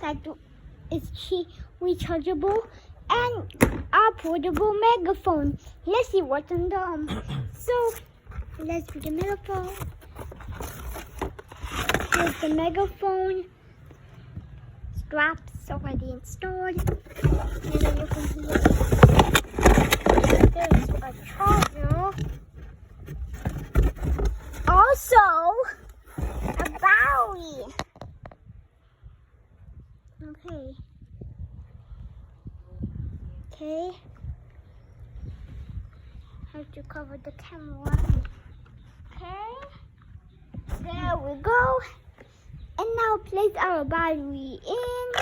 that is rechargeable and a portable megaphone. Let's see what's on them. So let's put the megaphone. Here's the megaphone. Straps already installed. And then you can hear there's a charger. Also, a battery. Okay. Have to cover the camera. Okay. There we go. And now place our battery in.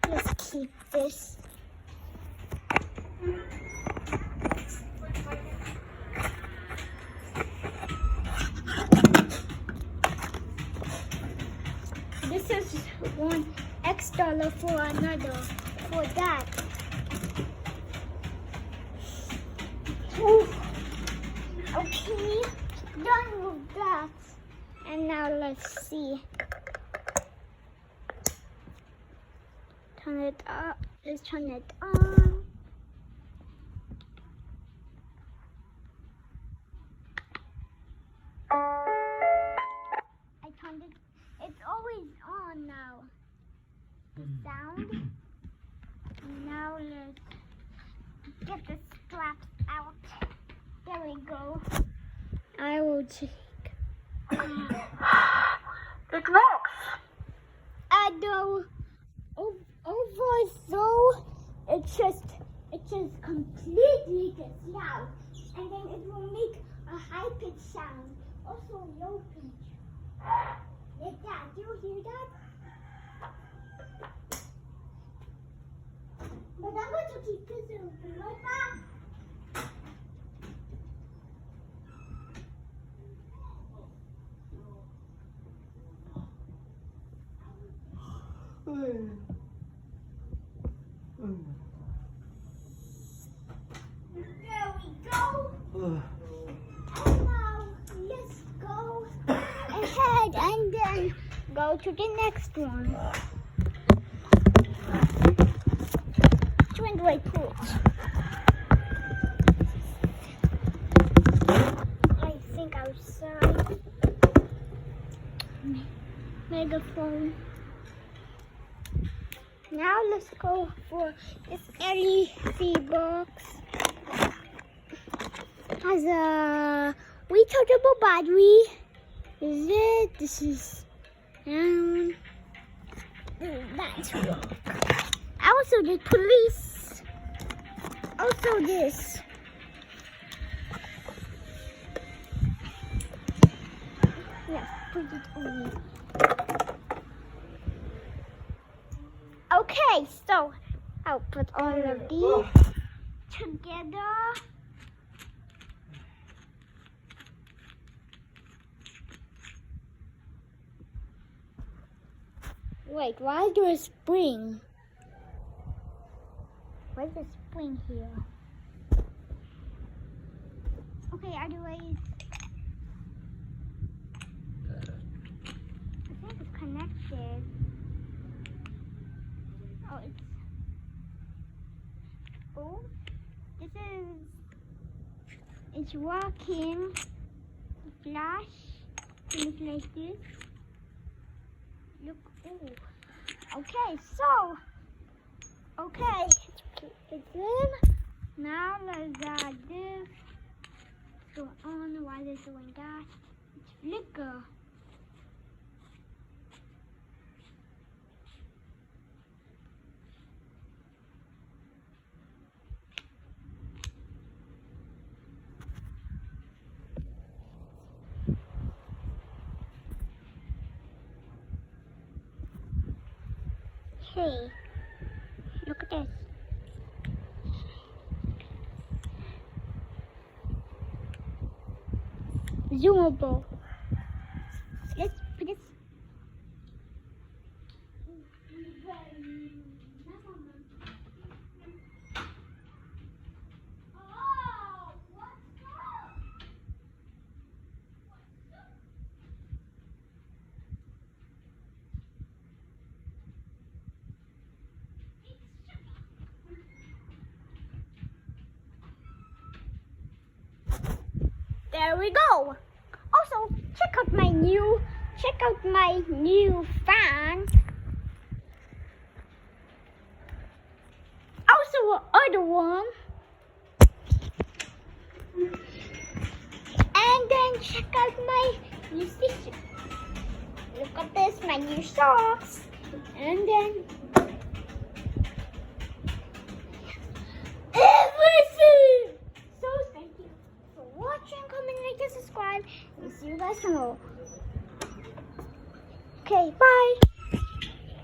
Let's keep this. This is $1 for another, for that. Ooh. Okay, done with that. And now let's see. Turn it up. Let's turn it on. I turned it. It's always on now. The sound. Now let's get the straps out. There we go. I will take. It works. And over so it just completely gets loud, and then it will make a high pitch sound, also low pitch. Like that. Do you hear that? But I'm going to keep this open right back. There we go. And now let's go ahead and then go to the next one. Twin right port. I think outside. Megaphone. Now let's go for this LED box. Has a rechargeable battery. Is it? This is that's wrong. Also the police. Also this. Let's put it on. Okay, so I'll put all of these together. Wait, why is there a spring? Where's the spring here? Okay, otherwise, I think it's connected. It's working. The flash looks like this. Look, ooh. Okay, so, okay, it's in. Now let's add this. Go on while it's doing that. It's flicker. Hey, look at this. Zoomable. Let's put this. we go. Also, check out my new fan. Also, other one. And then check out my new stitches. Look at this, my new socks. And then